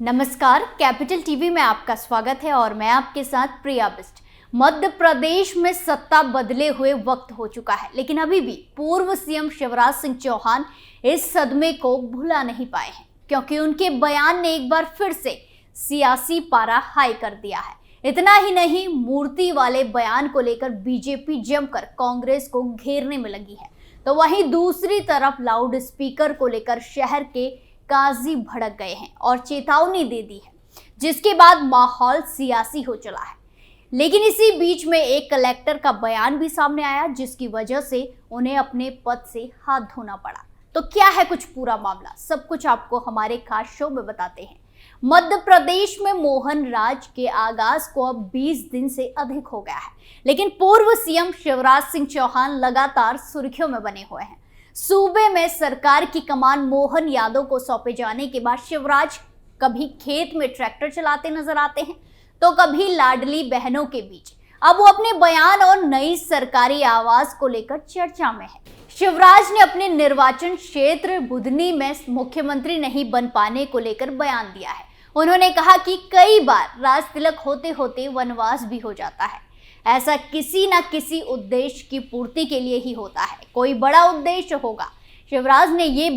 नमस्कार, capital TV में आपका स्वागत है और मैं आपके साथ प्रिया बिस्ट। मध्य प्रदेश में सत्ता बदले हुए वक्त हो चुका है, लेकिन अभी भी पूर्व सीएम शिवराज सिंह चौहान इस सदमे को भुला नहीं पाए हैं, क्योंकि उनके बयान ने एक बार फिर से सियासी पारा हाई कर दिया है। इतना ही नहीं, मूर्ति वाले बयान को लेकर बीजेपी जमकर कांग्रेस को घेरने में लगी है, तो वहीं दूसरी तरफ लाउड स्पीकर को लेकर शहर के काजी भड़क गए हैं और चेतावनी दे दी है, जिसके बाद माहौल सियासी हो चला है। लेकिन इसी बीच में एक कलेक्टर का बयान भी सामने आया, जिसकी वजह से उन्हें अपने पद से हाथ धोना पड़ा। तो क्या है कुछ पूरा मामला, सब कुछ आपको हमारे खास शो में बताते हैं। मध्य प्रदेश में मोहन राज के आगाज को अब 20 दिन से अधिक हो गया है, लेकिन पूर्व सीएम शिवराज सिंह चौहान लगातार सुर्खियों में बने हुए हैं। सूबे में सरकार की कमान मोहन यादव को सौंपे जाने के बाद शिवराज कभी खेत में ट्रैक्टर चलाते नजर आते हैं, तो कभी लाडली बहनों के बीच। अब वो अपने बयान और नई सरकारी आवास को लेकर चर्चा में है। शिवराज ने अपने निर्वाचन क्षेत्र बुधनी में मुख्यमंत्री नहीं बन पाने को लेकर बयान दिया है। उन्होंने कहा कि कई बार राज तिलक होते होते वनवास भी हो जाता है। ऐसा किसी न किसी उद्देश्य की पूर्ति के लिए ही होता है, कोई बड़ा उद्देश्य होगा। शिवराज ने ये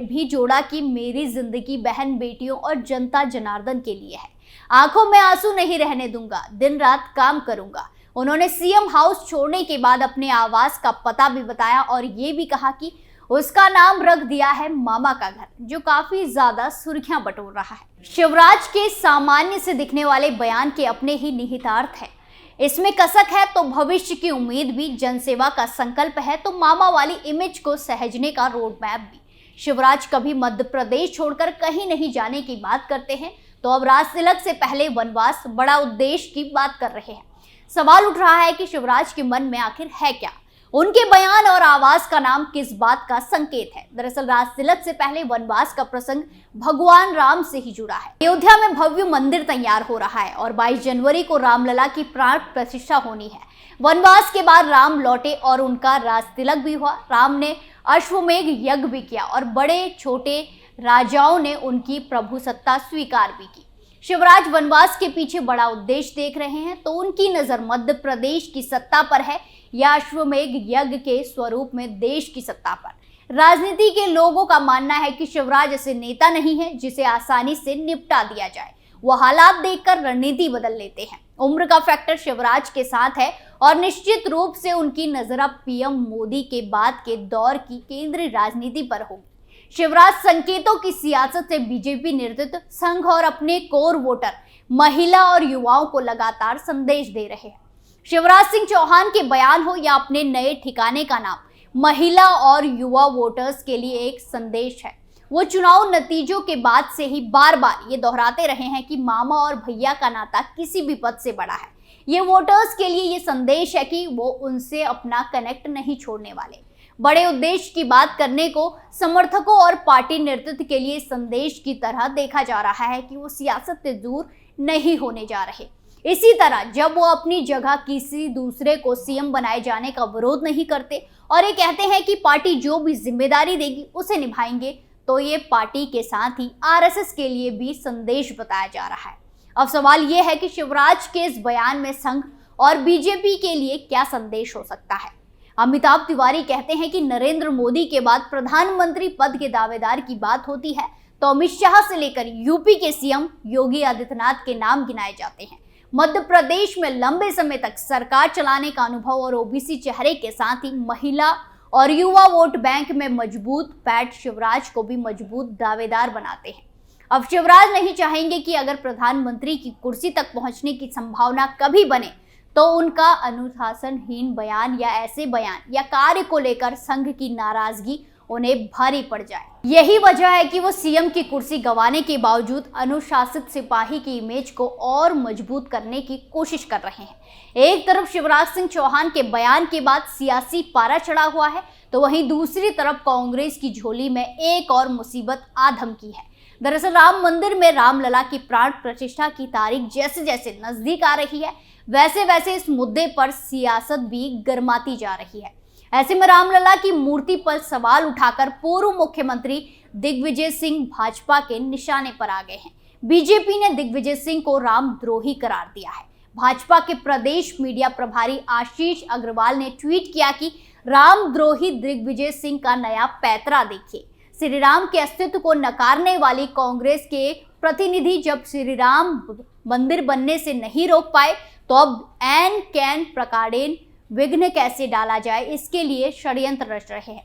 भी जोड़ा कि मेरी जिंदगी बहन बेटियों और जनता जनार्दन के लिए है। आंखों में आंसू नहीं रहने दूंगा, दिन रात काम करूंगा। उन्होंने सीएम हाउस छोड़ने के बाद अपने आवास का पता भी बताया और ये भी कहा कि उसका नाम रख दिया है मामा का घर, जो काफी ज्यादा सुर्खियां बटोर रहा है। शिवराज के सामान्य से दिखने वाले बयान के अपने ही निहितार्थ है। इसमें कसक है तो भविष्य की उम्मीद भी, जनसेवा का संकल्प है तो मामा वाली इमेज को सहेजने का रोड मैप भी। शिवराज कभी मध्य प्रदेश छोड़कर कहीं नहीं जाने की बात करते हैं, तो अब राज तिलक से पहले वनवास बड़ा उद्देश्य की बात कर रहे हैं। सवाल उठ रहा है कि शिवराज के मन में आखिर है क्या? उनके बयान और आवाज का नाम किस बात का संकेत है? दरअसल राज तिलक से पहले वनवास का प्रसंग भगवान राम से ही जुड़ा है। अयोध्या में भव्य मंदिर तैयार हो रहा है और 22 जनवरी को रामलला की प्राण प्रतिष्ठा होनी है। वनवास के बाद राम लौटे और उनका राज तिलक भी हुआ। राम ने अश्वमेघ यज्ञ भी किया और बड़े छोटे राजाओं ने उनकी प्रभुसत्ता स्वीकार भी की। शिवराज वनवास के पीछे बड़ा उद्देश्य देख रहे हैं, तो उनकी नजर मध्य प्रदेश की सत्ता पर है या अश्वमेघ यज्ञ के स्वरूप में देश की सत्ता पर। राजनीति के लोगों का मानना है कि शिवराज ऐसे नेता नहीं है जिसे आसानी से निपटा दिया जाए। वो हालात देखकर रणनीति बदल लेते हैं। उम्र का फैक्टर शिवराज के साथ है और निश्चित रूप से उनकी नजर अब पीएम मोदी के बाद के दौर की केंद्रीय राजनीति पर होगी। शिवराज संकेतों की सियासत से बीजेपी नेतृत्व, संघ और अपने कोर वोटर, महिला और युवाओं को लगातार संदेश दे रहे हैं। शिवराज सिंह चौहान के बयान हो या अपने नए ठिकाने का नाम, महिला और युवा वोटर्स के लिए एक संदेश है। वो चुनाव नतीजों के बाद से ही बार बार ये दोहराते रहे हैं कि मामा और भैया का नाता किसी भी पद से बड़ा है। ये वोटर्स के लिए ये संदेश है कि वो उनसे अपना कनेक्ट नहीं छोड़ने वाले। बड़े उद्देश्य की बात करने को समर्थकों और पार्टी नेतृत्व के लिए संदेश की तरह देखा जा रहा है कि वो सियासत से दूर नहीं होने जा रहे। इसी तरह जब वो अपनी जगह किसी दूसरे को सीएम बनाए जाने का विरोध नहीं करते और ये कहते हैं कि पार्टी जो भी जिम्मेदारी देगी उसे निभाएंगे, तो ये पार्टी के साथ ही आरएसएस के लिए भी संदेश बताया जा रहा है। अब सवाल ये है कि शिवराज के इस बयान में संघ और बीजेपी के लिए क्या संदेश हो सकता है? अमिताभ तिवारी कहते हैं कि नरेंद्र मोदी के बाद प्रधानमंत्री पद के दावेदार की बात होती है तो अमित शाह से लेकर यूपी के सीएम योगी आदित्यनाथ के नाम गिनाए जाते हैं। मध्य प्रदेश में लंबे समय तक सरकार चलाने का अनुभव और ओबीसी चेहरे के साथ ही महिला और युवा वोट बैंक में मजबूत पैठ शिवराज को भी मजबूत दावेदार बनाते हैं। अब शिवराज नहीं चाहेंगे कि अगर प्रधानमंत्री की कुर्सी तक पहुंचने की संभावना कभी बने तो उनका अनुशासनहीन बयान या ऐसे बयान या कार्य को लेकर संघ की नाराजगी उन्हें भारी पड़ जाए। यही वजह है कि वो सीएम की कुर्सी गंवाने के बावजूद अनुशासित सिपाही की इमेज को और मजबूत करने की कोशिश कर रहे हैं। एक तरफ शिवराज सिंह चौहान के बयान के बाद सियासी पारा चढ़ा हुआ है, तो वहीं दूसरी तरफ कांग्रेस की झोली में एक और मुसीबत आ धमकी है। दरअसल राम मंदिर में रामलला की प्राण प्रतिष्ठा की तारीख जैसे जैसे नजदीक आ रही है, वैसे वैसे इस मुद्दे पर सियासत भी गर्माती जा रही है। ऐसे में रामलला की मूर्ति पर सवाल उठाकर पूर्व मुख्यमंत्री दिग्विजय सिंह भाजपा के निशाने पर आ गए हैं। बीजेपी ने दिग्विजय सिंह को रामद्रोही करार दिया है। भाजपा के प्रदेश मीडिया प्रभारी आशीष अग्रवाल ने ट्वीट किया कि रामद्रोही दिग्विजय सिंह का नया पैतरा देखिए। श्री राम के अस्तित्व को नकारने वाली कांग्रेस के प्रतिनिधि जब श्री राम मंदिर बनने से नहीं रोक पाए तो अब एन कैन प्रकारेण विघ्न कैसे डाला जाए, इसके लिए षड्यंत्र रच रहे हैं।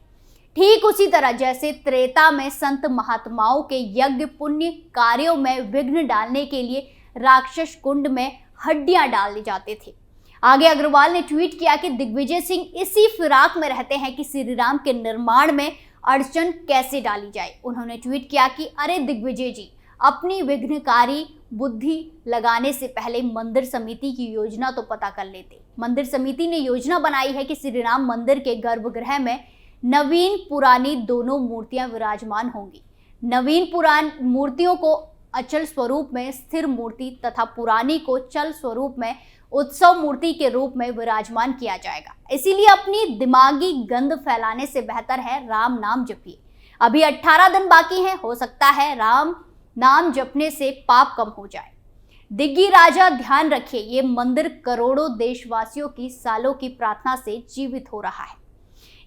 ठीक उसी तरह जैसे त्रेता में संत महात्माओं के यज्ञ पुण्य कार्यों में विघ्न डालने के लिए राक्षस कुंड में हड्डियां डाले जाते थे। आगे अग्रवाल ने ट्वीट किया कि दिग्विजय सिंह इसी फिराक में रहते हैं कि श्री राम के निर्माण में अड़चन कैसे डाली जाए। उन्होंने ट्वीट किया कि अरे दिग्विजय जी, अपनी विघ्नकारी बुद्धि लगाने से पहले मंदिर समिति की योजना तो पता कर लेते। मंदिर समिति ने योजना बनाई है कि श्री राम मंदिर के गर्भगृह में नवीन पुरानी दोनों मूर्तियां विराजमान होंगी। नवीन पुरानी मूर्तियों को अचल स्वरूप में स्थिर मूर्ति तथा पुरानी को चल स्वरूप में उत्सव मूर्ति के रूप में विराजमान किया जाएगा। इसीलिए अपनी दिमागी गंध फैलाने से बेहतर है राम नाम जपिए। अभी 18 दिन बाकी हैं, हो सकता है राम नाम जपने से पाप कम हो जाए। दिग्गी राजा ध्यान रखिए, ये मंदिर करोड़ों देशवासियों की सालों की प्रार्थना से जीवित हो रहा है।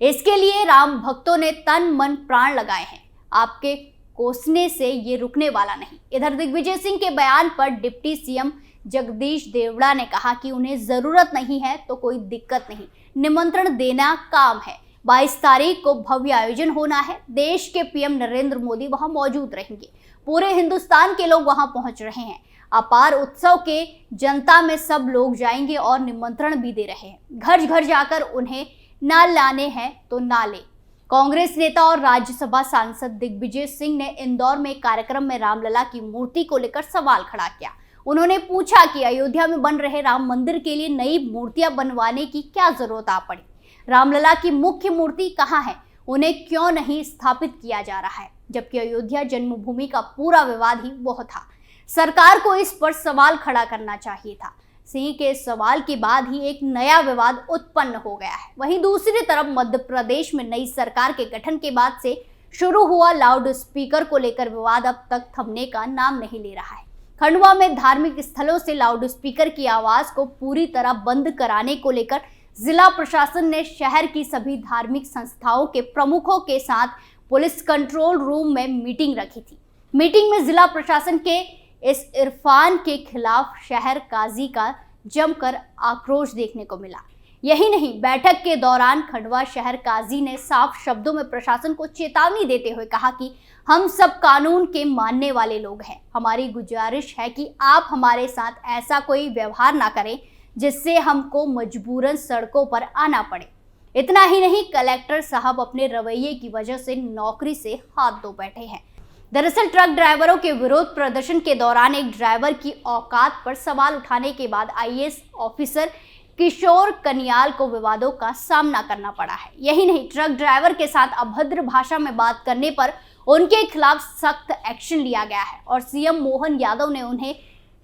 इसके लिए राम भक्तों ने तन मन प्राण लगाए हैं। आपके कोसने से ये रुकने वाला नहीं। इधर दिग्विजय सिंह के बयान पर डिप्टी सीएम जगदीश देवड़ा ने कहा कि उन्हें जरूरत नहीं है तो कोई दिक्कत नहीं, निमंत्रण देना काम है। 22 तारीख को भव्य आयोजन होना है। देश के पीएम नरेंद्र मोदी वहां मौजूद रहेंगे। पूरे हिंदुस्तान के लोग वहां पहुंच रहे हैं। अपार उत्सव के जनता में सब लोग जाएंगे और निमंत्रण भी दे रहे हैं। घर घर जाकर उन्हें ना लाने हैं तो ना ले। कांग्रेस नेता और राज्यसभा सांसद दिग्विजय सिंह ने इंदौर में एक कार्यक्रम में रामलला की मूर्ति को लेकर सवाल खड़ा किया। उन्होंने पूछा कि अयोध्या में बन रहे राम मंदिर के लिए नई मूर्तियां बनवाने की क्या जरूरत आ पड़ी। रामलला की मुख्य मूर्ति कहाँ है, उन्हें क्यों नहीं स्थापित किया जा रहा है, जबकि अयोध्या जन्मभूमि का पूरा विवाद ही वो था। सरकार को इस पर सवाल खड़ा करना चाहिए था। सिंह के सवाल के बाद ही एक नया विवाद उत्पन्न हो गया है। वहीं दूसरी तरफ मध्य प्रदेश में नई सरकार के गठन के बाद से शुरू हुआ लाउड स्पीकर को लेकर विवाद अब तक थमने का नाम नहीं ले रहा है। खंडवा में धार्मिक स्थलों से लाउड स्पीकर की आवाज को पूरी तरह बंद कराने को लेकर जिला प्रशासन ने शहर की सभी धार्मिक संस्थाओं के प्रमुखों के साथ पुलिस कंट्रोल रूम में मीटिंग रखी थी। मीटिंग में जिला प्रशासन के इस इरफान के खिलाफ शहर काजी का जमकर आक्रोश देखने को मिला। यही नहीं, बैठक के दौरान खंडवा शहर काजी ने साफ शब्दों में प्रशासन को चेतावनी देते हुए कहा कि हम सब कानून के मानने वाले लोग हैं। हमारी गुजारिश है कि आप हमारे साथ ऐसा कोई व्यवहार ना करें जिससे हमको मजबूरन सड़कों पर आना पड़े। इतना ही नहीं, कलेक्टर साहब अपने रवैये की वजह से नौकरी से हाथ धो बैठे हैं। दरअसल ट्रक ड्राइवरों के विरोध प्रदर्शन के दौरान एक ड्राइवर की औकात पर सवाल उठाने के बाद आईएएस ऑफिसर किशोर कनियाल को विवादों का सामना करना पड़ा है। यही नहीं, ट्रक ड्राइवर के साथ अभद्र भाषा में बात करने पर उनके खिलाफ सख्त एक्शन लिया गया है और सीएम मोहन यादव ने उन्हें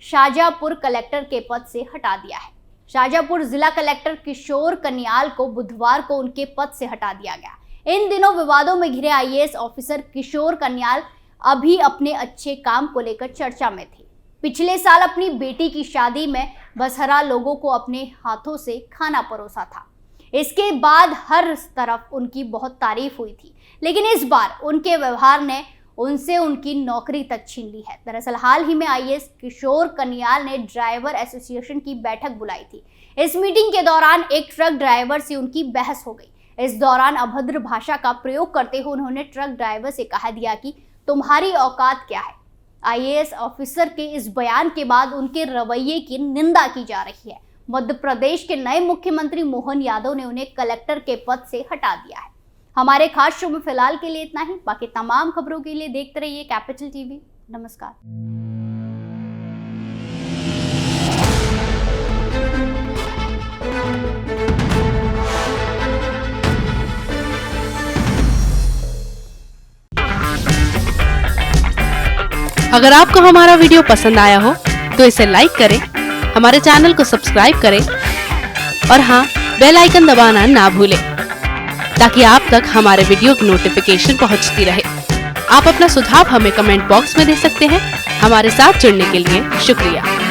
शाहजहांपुर कलेक्टर के पद से हटा दिया है। शाहजहांपुर जिला कलेक्टर किशोर कनियाल को बुधवार को उनके पद से हटा दिया गया। इन दिनों विवादों में घिरे आईएएस ऑफिसर किशोर कनियाल अभी अपने अच्छे काम को लेकर चर्चा में थे। पिछले साल अपनी बेटी की शादी में बसहरा लोगों को अपने हाथों से खाना परोसा था। इसके बाद हर तरफ उनकी बहुत तारीफ हुई थी, लेकिन इस बार उनके व्यवहार ने उनसे उनकी नौकरी तक छीन ली है। दरअसल हाल ही में आईएएस किशोर कनियाल ने ड्राइवर एसोसिएशन की बैठक बुलाई थी। इस मीटिंग के दौरान एक ट्रक ड्राइवर से उनकी बहस हो गई। इस दौरान अभद्र भाषा का प्रयोग करते हुए उन्होंने ट्रक ड्राइवर से कह दिया कि तुम्हारी औकात क्या है। आईएएस ऑफिसर के इस बयान के बाद उनके रवैये की निंदा की जा रही है। मध्य प्रदेश के नए मुख्यमंत्री मोहन यादव ने उन्हें कलेक्टर के पद से हटा दिया है। हमारे खास शो में फिलहाल के लिए इतना ही। बाकी तमाम खबरों के लिए देखते रहिए कैपिटल टीवी। नमस्कार। अगर आपको हमारा वीडियो पसंद आया हो तो इसे लाइक करें, हमारे चैनल को सब्सक्राइब करें और हाँ, बेल आइकन दबाना ना भूलें ताकि आप तक हमारे वीडियो की नोटिफिकेशन पहुंचती रहे। आप अपना सुझाव हमें कमेंट बॉक्स में दे सकते हैं। हमारे साथ जुड़ने के लिए शुक्रिया।